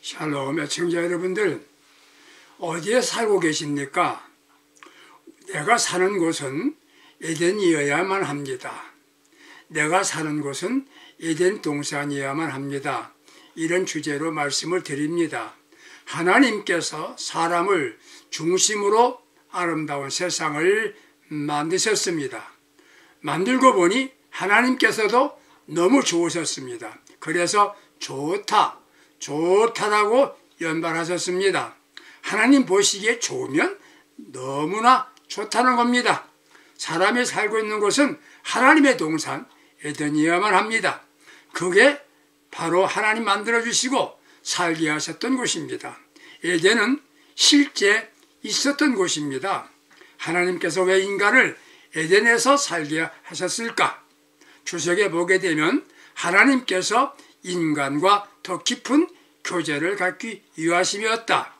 샬롬 애청자 여러분들, 어디에 살고 계십니까? 내가 사는 곳은 에덴이어야만 합니다. 내가 사는 곳은 에덴 동산이어야만 합니다. 이런 주제로 말씀을 드립니다. 하나님께서 사람을 중심으로 아름다운 세상을 만드셨습니다. 만들고 보니 하나님께서도 너무 좋으셨습니다. 그래서 좋다라고 연발하셨습니다. 하나님 보시기에 좋으면 너무나 좋다는 겁니다. 사람이 살고 있는 곳은 하나님의 동산 에덴이어야만 합니다. 그게 바로 하나님 만들어주시고 살게 하셨던 곳입니다. 에덴은 실제 있었던 곳입니다. 하나님께서 왜 인간을 에덴에서 살게 하셨을까? 주석에 보게 되면 하나님께서 인간과 더 깊은 교제를 갖기 위하심이었다.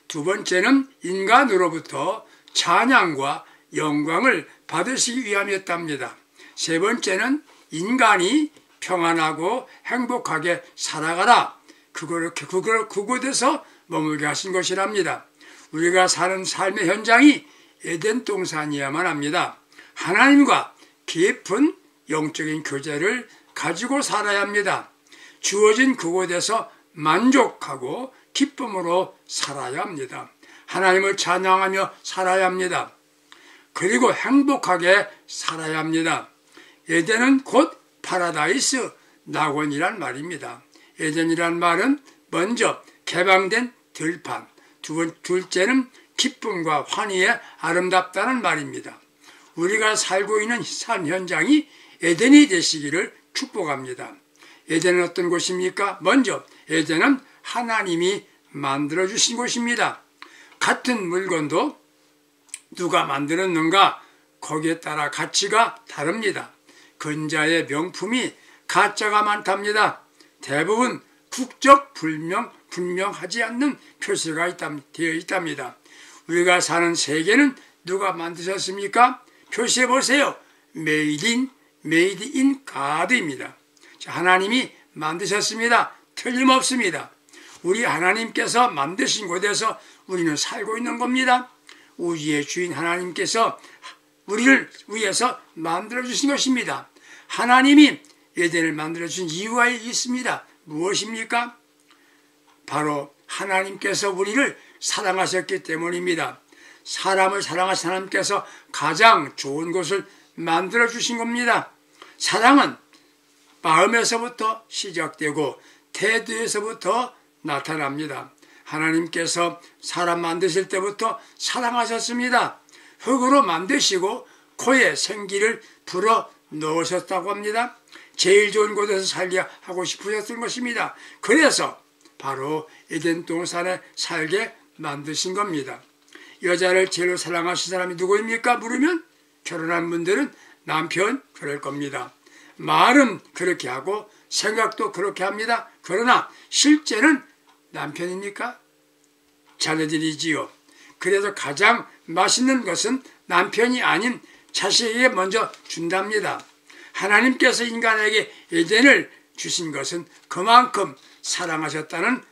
두 번째는 인간으로부터 찬양과 영광을 받으시기 위함이었답니다. 세 번째는 인간이 평안하고 행복하게 살아가라. 그곳에서 머물게 하신 것이랍니다. 우리가 사는 삶의 현장이 에덴 동산이어야만 합니다. 하나님과 깊은 영적인 교제를 가지고 살아야 합니다. 주어진 그곳에서 만족하고 기쁨으로 살아야 합니다. 하나님을 찬양하며 살아야 합니다. 그리고 행복하게 살아야 합니다. 에덴은 곧 파라다이스 낙원이란 말입니다. 에덴이란 말은 먼저 개방된 들판, 둘째는 기쁨과 환희에 아름답다는 말입니다. 우리가 살고 있는 삶 현장이 에덴이 되시기를 축복합니다. 에덴은 어떤 곳입니까? 먼저 에덴은 하나님이 만들어주신 곳입니다. 같은 물건도 누가 만들었는가? 거기에 따라 가치가 다릅니다. 근자의 명품이 가짜가 많답니다. 대부분 국적 분명하지 않는 표시가 되어 있답니다. 우리가 사는 세계는 누가 만드셨습니까? 표시해 보세요. Made in God입니다. 하나님이 만드셨습니다. 틀림없습니다. 우리 하나님께서 만드신 곳에서 우리는 살고 있는 겁니다. 우주의 주인 하나님께서 우리를 위해서 만들어주신 것입니다. 하나님이 에덴을 만들어주신 이유가 있습니다. 무엇입니까? 바로 하나님께서 우리를 사랑하셨기 때문입니다. 사람을 사랑하신 하나님께서 가장 좋은 곳을 만들어주신 겁니다. 사랑은 마음에서부터 시작되고 태도에서부터 나타납니다. 하나님께서 사람 만드실 때부터 사랑하셨습니다. 흙으로 만드시고 코에 생기를 불어 넣으셨다고 합니다. 제일 좋은 곳에서 살게 하고 싶으셨던 것입니다. 그래서 바로 에덴 동산에 살게 만드신 겁니다. 여자를 제일 사랑하신 사람이 누구입니까? 물으면 결혼한 분들은 남편 그럴 겁니다. 말은 그렇게 하고 생각도 그렇게 합니다. 그러나 실제는 남편입니까? 자녀들이지요. 그래서 가장 맛있는 것은 남편이 아닌 자식에게 먼저 준답니다. 하나님께서 인간에게 에덴을 주신 것은 그만큼 사랑하셨다는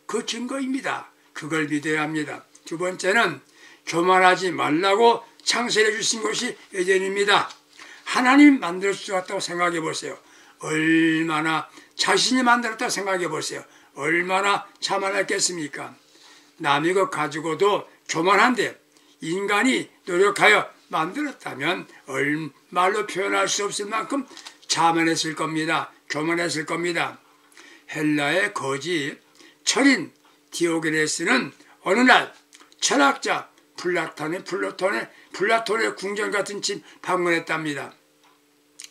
그 증거입니다. 그걸 믿어야 합니다. 두 번째는 교만하지 말라고 창설해 주신 것이 에덴입니다. 하나님 만들었다고 생각해 보세요. 얼마나 자신이 만들었다고 생각해 보세요. 얼마나 자만했겠습니까? 남의 것 가지고도 교만한데 인간이 노력하여 만들었다면 말로 표현할 수 없을 만큼 자만했을 겁니다. 교만했을 겁니다. 헬라의 거지 철인 디오게네스는 어느 날 철학자 플라톤의 궁전 같은 집 방문했답니다.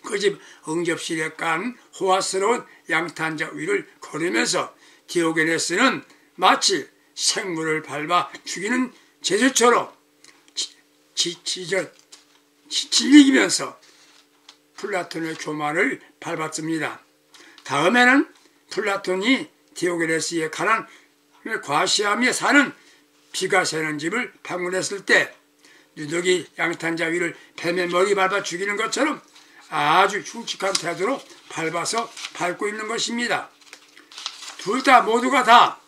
그 집 응접실에 깐 호화스러운 양탄자 위를 걸으면서 디오게네스는 마치 생물을 밟아 죽이는 제주처럼 질리면서 플라톤의 교만을 밟았습니다. 다음에는 플라톤이 디오게네스의 가난을 과시하며 사는 비가 새는 집을 방문했을 때 누더기 양탄자 위를 뱀의 머리 밟아 죽이는 것처럼 아주 흉측한 태도로 밟고 있는 것입니다. 둘 다 모두가 다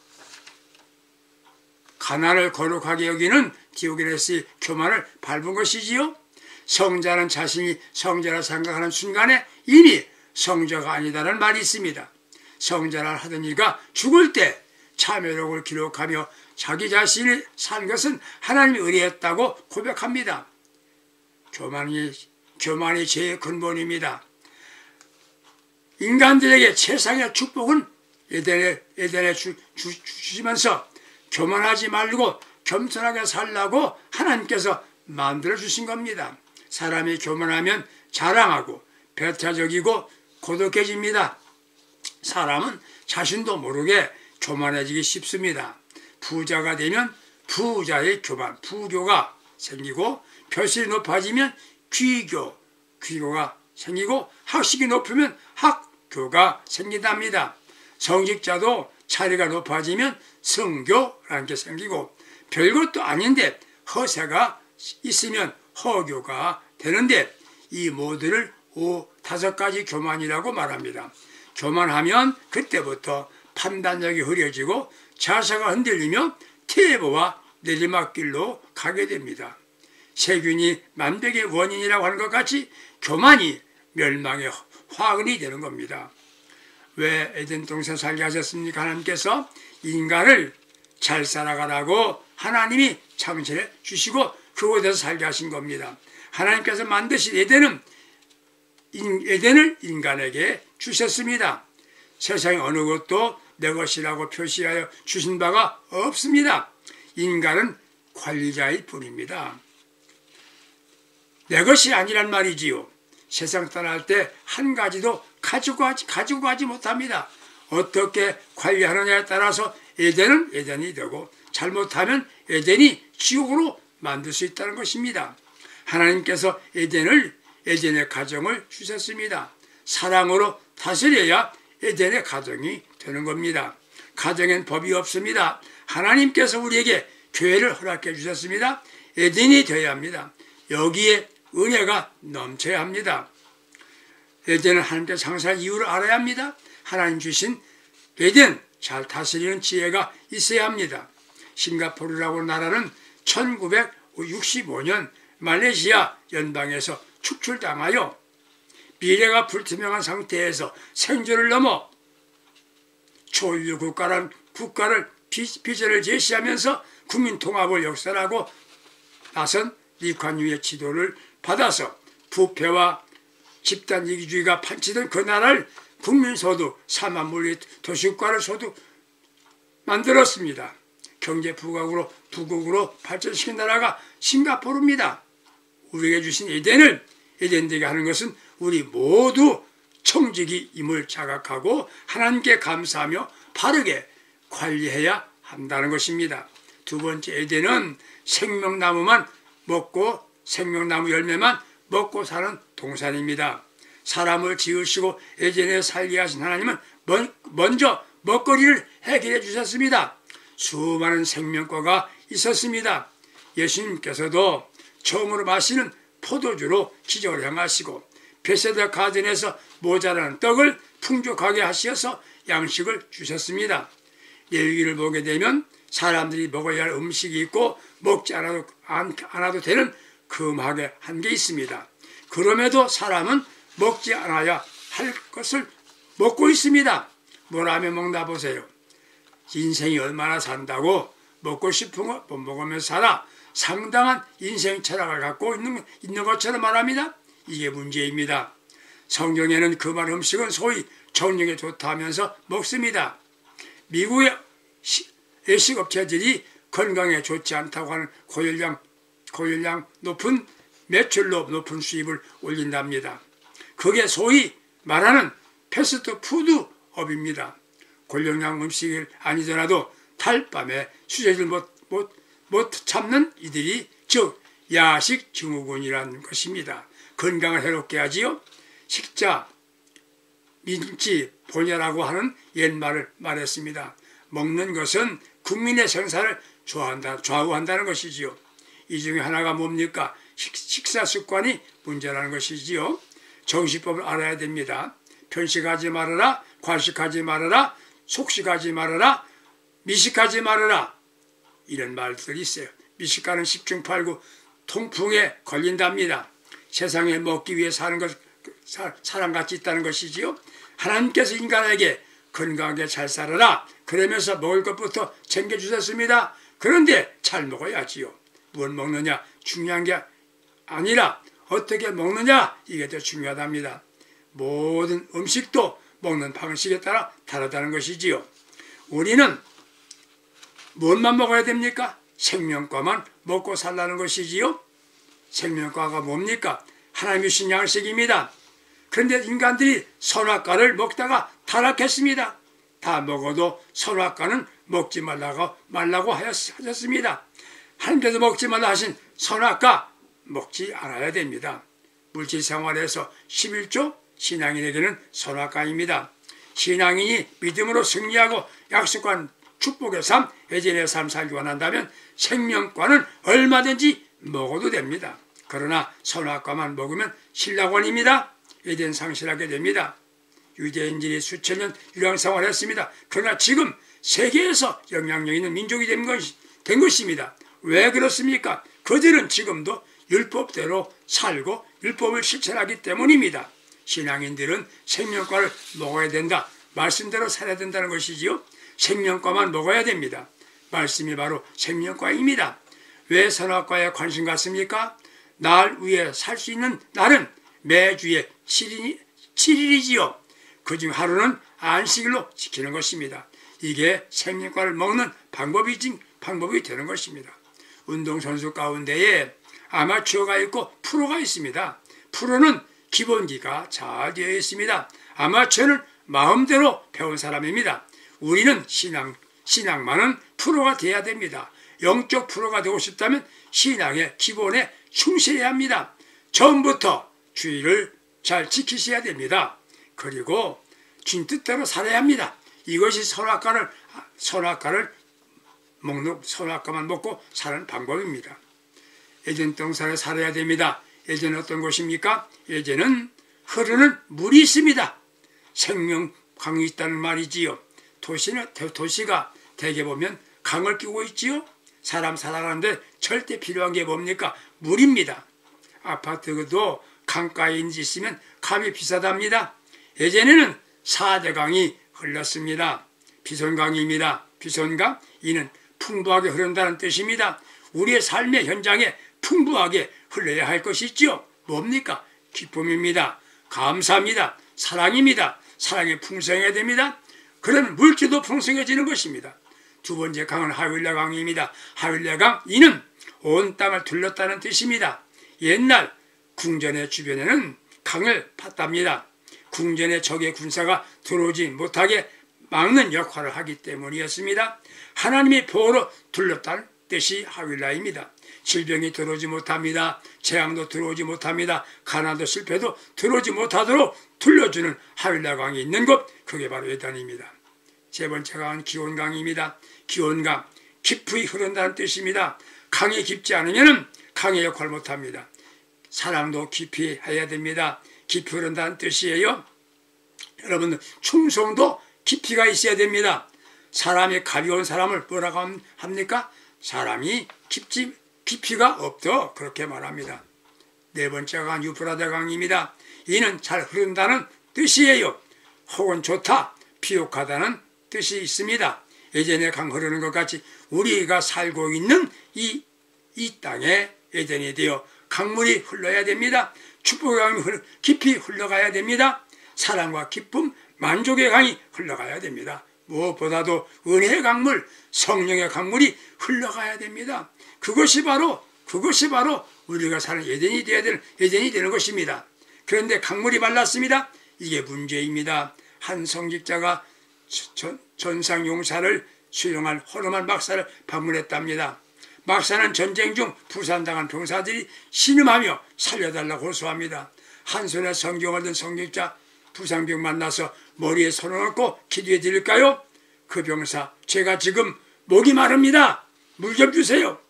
가난을 거룩하게 여기는 디오게네스의 교만을 밟은 것이지요. 성자는 자신이 성자라 생각하는 순간에 이미 성자가 아니다라는 말이 있습니다. 성자라 하던 이가 죽을 때 참회록을 기록하며 자기 자신이 산 것은 하나님의 은혜였다고 고백합니다. 교만이 죄의 근본입니다. 인간들에게 최상의 축복은 에덴에 주시면서 교만하지 말고 겸손하게 살라고 하나님께서 만들어 주신 겁니다. 사람이 교만하면 자랑하고 배타적이고 고독해집니다. 사람은 자신도 모르게 교만해지기 쉽습니다. 부자가 되면 부자의 교만, 부교가 생기고 벼슬이 높아지면 귀교가 생기고 학식이 높으면 학교가 생긴답니다. 성직자도 자리가 높아지면 성교라는 게 생기고 별것도 아닌데 허세가 있으면 허교가 되는데 이 모두를 5가지 교만이라고 말합니다. 교만하면 그때부터 판단력이 흐려지고 자세가 흔들리며 퇴보와 내리막길로 가게 됩니다. 세균이 만병의 원인이라고 하는 것 같이 교만이 멸망의 화근이 되는 겁니다. 왜 에덴 동산 살게 하셨습니까? 하나님께서 인간을 잘 살아가라고 하나님이 창조해 주시고 그곳에서 살게 하신 겁니다. 하나님께서 만드신 에덴을 인간에게 주셨습니다. 세상에 어느 것도 내 것이라고 표시하여 주신 바가 없습니다. 인간은 관리자일 뿐입니다. 내 것이 아니란 말이지요. 세상 떠날 때 한 가지도 가지고 가지 못합니다. 어떻게 관리하느냐에 따라서 에덴은 에덴이 되고 잘못하면 에덴이 지옥으로 만들 수 있다는 것입니다. 하나님께서 에덴의 가정을 주셨습니다. 사랑으로 다스려야 에덴의 가정이 되는 겁니다. 가정엔 법이 없습니다. 하나님께서 우리에게 교회를 허락해 주셨습니다. 에덴이 되어야 합니다. 여기에 은혜가 넘쳐야 합니다. 에덴은 하나님께서 창조한 이유를 알아야 합니다. 하나님 주신 에덴 잘 다스리는 지혜가 있어야 합니다. 싱가포르라고 나라는 1965년 말레이시아 연방에서 축출당하여 미래가 불투명한 상태에서 생존을 넘어 초유 국가를 비전을 제시하면서 국민 통합을 역설하고 나선 리콴유의 지도를 받아서 부패와 집단 이기주의가 판치던 그 나라를 국민소득 4만 물리 도시국가를 소득 만들었습니다. 경제 부국으로 발전시킨 나라가 싱가포르입니다. 우리에게 주신 에덴을 에덴되게 하는 것은 우리 모두 청지기임을 자각하고 하나님께 감사하며 바르게 관리해야 한다는 것입니다. 두 번째 에덴은 생명나무만 먹고 생명나무 열매만 먹고 사는 동산입니다. 사람을 지으시고 에덴에 살게 하신 하나님은 먼저 먹거리를 해결해 주셨습니다. 수많은 생명과가 있었습니다. 예수님께서도 처음으로 마시는 포도주로 기적을 행하시고 베세다 가든에서 모자라는 떡을 풍족하게 하셔서 양식을 주셨습니다. 레위기를 보게 되면 사람들이 먹어야 할 음식이 있고 먹지 않아도 되는 금하게 한 게 있습니다. 그럼에도 사람은 먹지 않아야 할 것을 먹고 있습니다. 뭐라며 먹나 보세요. 인생이 얼마나 산다고 먹고 싶은 거 못 먹으면서 살아. 상당한 인생 철학을 갖고 있는 것처럼 말합니다. 이게 문제입니다. 성경에는 그 말 음식은 소위 정력에 좋다 하면서 먹습니다. 미국의 외식업체들이 건강에 좋지 않다고 하는 고열량 높은 매출로 높은 수입을 올린답니다. 그게 소위 말하는 패스트푸드업입니다. 고용량 음식이 아니더라도 달밤에 수제를 못 참는 이들이 즉 야식 증후군이라는 것입니다. 건강을 해롭게 하지요. 식자 민지 보냐라고 하는 옛말을 말했습니다. 먹는 것은 국민의 생사를 좌우한다는 것이지요. 이 중에 하나가 뭡니까? 식사 습관이 문제라는 것이지요. 정신법을 알아야 됩니다. 편식하지 말아라, 과식하지 말아라, 속식하지 말아라, 미식하지 말아라, 이런 말들이 있어요. 미식가는 십중팔구 통풍에 걸린답니다. 세상에 먹기 위해 사는 것, 사람같이 있다는 것이지요. 하나님께서 인간에게 건강하게 잘 살아라 그러면서 먹을 것부터 챙겨주셨습니다. 그런데 잘 먹어야지요. 뭘 먹느냐 중요한 게 아니라 어떻게 먹느냐, 이게 더 중요하답니다. 모든 음식도 먹는 방식에 따라 다르다는 것이지요. 우리는 무엇만 먹어야 됩니까? 생명과만 먹고 살라는 것이지요. 생명과가 뭡니까? 하나님이 주신 양식입니다. 그런데 인간들이 선악과를 먹다가 타락했습니다. 다 먹어도 선악과는 먹지 말라고 하셨습니다. 하나님께서 먹지 말라 하신 선악과 먹지 않아야 됩니다. 물질 생활에서 11조 신앙인에게는 선악과입니다. 신앙인이 믿음으로 승리하고 약속한 축복의 삶, 예전의 삶 살기 원한다면 생명과는 얼마든지 먹어도 됩니다. 그러나 선악과만 먹으면 신락원입니다. 에덴 상실하게 됩니다. 유대인들이 수천 년 유랑생활을 했습니다. 그러나 지금 세계에서 영향력 있는 민족이 된 것입니다. 왜 그렇습니까? 그들은 지금도 율법대로 살고 율법을 실천하기 때문입니다. 신앙인들은 생명과를 먹어야 된다. 말씀대로 살아야 된다는 것이지요. 생명과만 먹어야 됩니다. 말씀이 바로 생명과입니다. 왜 선악과에 관심 갖습니까? 날 위해 살 수 있는 날은 매주에 7일이지요. 그중 하루는 안식일로 지키는 것입니다. 이게 생명과를 먹는 방법이 되는 것입니다. 운동선수 가운데에 아마추어가 있고 프로가 있습니다. 프로는 기본기가 잘 되어 있습니다. 아마추어는 마음대로 배운 사람입니다. 우리는 신앙만은 프로가 돼야 됩니다. 영적 프로가 되고 싶다면 신앙의 기본에 충실해야 합니다. 처음부터 주의를 잘 지키셔야 됩니다. 그리고 주님 뜻대로 살아야 합니다. 이것이 선악과만 먹고 사는 방법입니다. 에덴 동산에 살아야 됩니다. 에덴은 어떤 곳입니까? 에덴은 흐르는 물이 있습니다. 생명강이 있다는 말이지요. 도시가 대개 보면 강을 끼고 있지요. 사람 살아가는데 절대 필요한 게 뭡니까? 물입니다. 아파트도 강가에 있으면 값이 비싸답니다. 예전에는 4대 강이 흘렀습니다. 비손강입니다. 비손강, 이는 풍부하게 흐른다는 뜻입니다. 우리의 삶의 현장에 풍부하게 흘러야 할 것이 있죠. 뭡니까? 기쁨입니다. 감사합니다. 사랑입니다. 사랑이 풍성해야 됩니다. 그러면 물질도 풍성해지는 것입니다. 두 번째 강은 하윌라 강입니다. 하윌라 강, 이는 온 땅을 둘렀다는 뜻입니다. 옛날 궁전의 주변에는 강을 팠답니다. 궁전에 적의 군사가 들어오지 못하게 막는 역할을 하기 때문이었습니다. 하나님의 보호로 둘렀다는 뜻이 하윌라입니다. 질병이 들어오지 못합니다. 재앙도 들어오지 못합니다. 가난도 실패도 들어오지 못하도록 둘러주는 하윌라 강이 있는 곳, 그게 바로 에덴입니다. 세 번째 강은 기온강입니다. 기온강, 깊이 흐른다는 뜻입니다. 강이 깊지 않으면 강의 역할을 못합니다. 사랑도 깊이 해야 됩니다. 깊이 흐른다는 뜻이에요. 여러분, 충성도 깊이가 있어야 됩니다. 사람이 가벼운 사람을 뭐라고 합니까? 사람이 깊이가 없다, 그렇게 말합니다. 네 번째 강은 유프라데 강입니다. 이는 잘 흐른다는 뜻이에요. 혹은 좋다, 비옥하다는 뜻이 있습니다. 예전에 강 흐르는 것 같이 우리가 살고 있는 이 땅에 에덴이 되어 강물이 흘러야 됩니다. 축복의 강이 깊이 흘러가야 됩니다. 사랑과 기쁨, 만족의 강이 흘러가야 됩니다. 무엇보다도 은혜의 강물, 성령의 강물이 흘러가야 됩니다. 그것이 바로 우리가 사는 에덴이 되는 것입니다. 그런데 강물이 말랐습니다. 이게 문제입니다. 한 성직자가 전상용사를 수용할 호르만 박사를 방문했답니다. 박사는 전쟁 중 부상당한 병사들이 신음하며 살려달라고 호소합니다. 한 손에 성경을 든 성직자, 부상병 만나서 머리에 손을 얹고 기도해 드릴까요? 그 병사, 제가 지금 목이 마릅니다. 물 좀 주세요.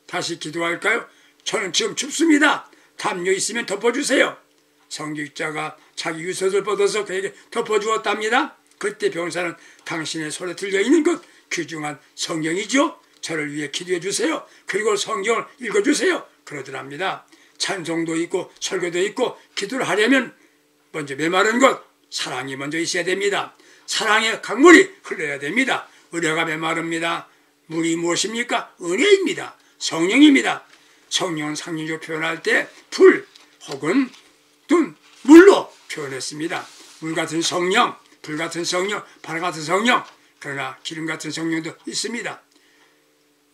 다시 기도할까요? 저는 지금 춥습니다. 담요 있으면 덮어주세요. 성직자가 자기 유서를 뻗어서 그에게 덮어주었답니다. 그때 병사는 당신의 손에 들려있는 것 귀중한 성경이죠. 저를 위해 기도해 주세요. 그리고 성경을 읽어주세요. 그러더랍니다. 찬송도 있고 설교도 있고 기도를 하려면 먼저 메마른 것 사랑이 먼저 있어야 됩니다. 사랑의 강물이 흘러야 됩니다. 은혜가 메마릅니다. 물이 무엇입니까? 은혜입니다. 성령입니다. 성령은 상징적으로 표현할 때 불 혹은 물로 표현했습니다. 물 같은 성령, 불 같은 성령, 바람 같은 성령, 그러나 기름 같은 성령도 있습니다.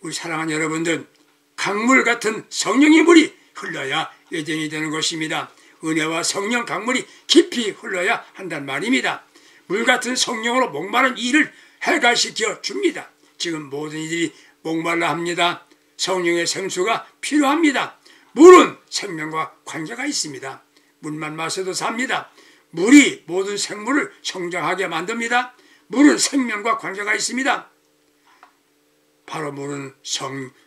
우리 사랑하는 여러분들, 강물 같은 성령의 물이 흘러야 예정이 되는 것입니다. 은혜와 성령 강물이 깊이 흘러야 한단 말입니다. 물 같은 성령으로 목마른 이를 해갈시켜 줍니다. 지금 모든 이들이 목말라 합니다. 성령의 생수가 필요합니다. 물은 생명과 관계가 있습니다. 물만 마셔도 삽니다. 물이 모든 생물을 성장하게 만듭니다. 물은 생명과 관계가 있습니다. 바로 물은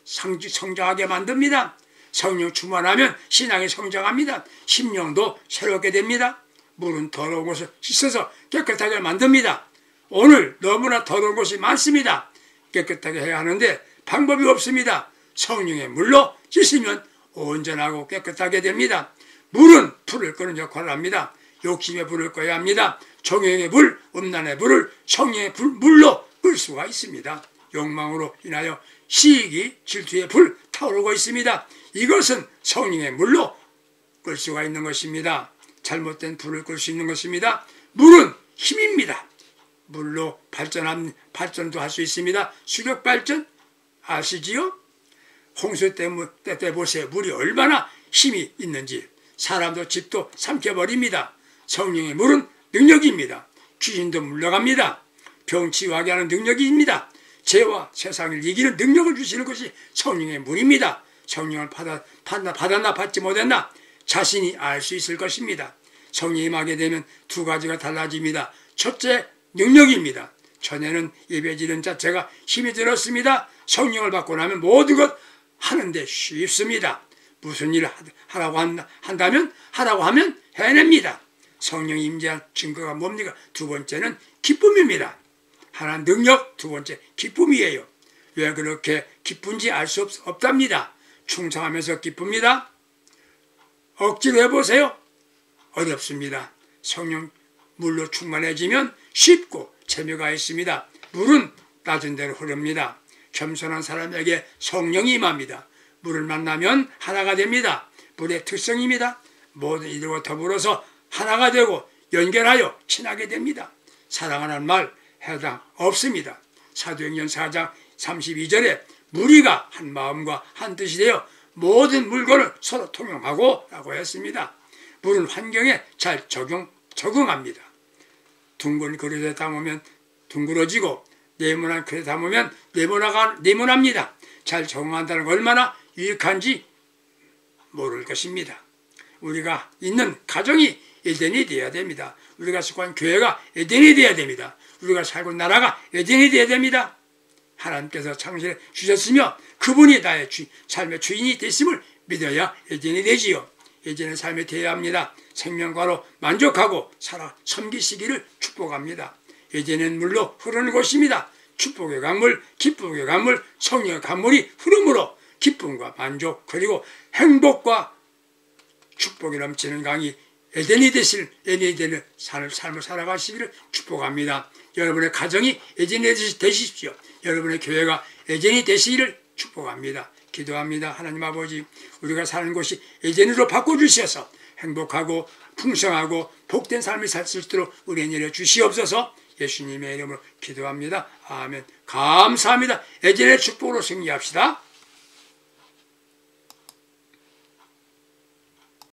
성장하게 만듭니다. 성령 충만하면 신앙이 성장합니다. 심령도 새롭게 됩니다. 물은 더러운 것을 씻어서 깨끗하게 만듭니다. 오늘 너무나 더러운 것이 많습니다. 깨끗하게 해야 하는데 방법이 없습니다. 성령의 물로 씻으면 온전하고 깨끗하게 됩니다. 물은 불을 끄는 역할을 합니다. 욕심의 불을 꺼야 합니다. 정욕의 불, 음란의 불을 성령의 물로 끌 수가 있습니다. 욕망으로 인하여 시기, 질투의 불 타오르고 있습니다. 이것은 성령의 물로 끌 수가 있는 것입니다. 잘못된 불을 끌 수 있는 것입니다. 물은 힘입니다. 물로 발전도 할 수 있습니다. 수력 발전 아시지요? 홍수 때 보세요. 물이 얼마나 힘이 있는지 사람도 집도 삼켜버립니다. 성령의 물은 능력입니다. 귀신도 물러갑니다. 병 치유하게 하는 능력입니다. 죄와 세상을 이기는 능력을 주시는 것이 성령의 물입니다. 성령을 받았나 받지 못했나 자신이 알 수 있을 것입니다. 성령이 임하게 되면 두 가지가 달라집니다. 첫째, 능력입니다. 전에는 예배지는 자체가 힘이 들었습니다. 성령을 받고 나면 모든 것 하는데 쉽습니다. 무슨 일을 하라고 한다면 하라고 하면 해냅니다. 성령이 임재한 증거가 뭡니까? 두 번째는 기쁨입니다. 하나 능력, 두 번째 기쁨이에요. 왜 그렇게 기쁜지 알 수 없답니다. 충성하면서 기쁩니다. 억지로 해보세요. 어렵습니다. 성령 물로 충만해지면 쉽고 재미가 있습니다. 물은 낮은 대로 흐릅니다. 겸손한 사람에게 성령이 임합니다. 물을 만나면 하나가 됩니다. 물의 특성입니다. 모든 이들과 더불어서 하나가 되고 연결하여 친하게 됩니다. 사랑하는 말 해당 없습니다. 사도행전 4장 32절에 무리가 한 마음과 한 뜻이 되어 모든 물건을 서로 통용하고 라고 했습니다. 물은 환경에 잘 적응합니다. 둥근 그릇에 담으면 둥그러지고 네모난 그릇에 담으면 네모납니다. 잘 적응한다는 거 얼마나 유익한지 모를 것입니다. 우리가 있는 가정이 에덴이 되어야 됩니다. 우리가 속한 교회가 에덴이 되어야 됩니다. 우리가 살고 있는 나라가 에덴이 되어야 됩니다. 하나님께서 창조해 주셨으며 그분이 나의 삶의 주인이 되심을 믿어야 에덴이 되지요. 에덴의 삶이 되어야 합니다. 생명과로 만족하고 살아 섬기시기를 축복합니다. 에덴은 물로 흐르는 곳입니다. 축복의 강물, 기쁨의 강물, 성령의 강물이 흐름으로 기쁨과 만족 그리고 행복과 축복이 넘치는 강이 에덴이 되실 에덴의 삶을 살아가시기를 축복합니다. 여러분의 가정이 에덴이 되십시오. 여러분의 교회가 에덴이 되시기를 축복합니다. 기도합니다. 하나님 아버지, 우리가 사는 곳이 에덴으로 바꿔주셔서 행복하고 풍성하고 복된 삶을 살 수 있도록 은혜 내려 주시옵소서. 예수님의 이름으로 기도합니다. 아멘. 감사합니다. 에덴의 축복으로 승리합시다.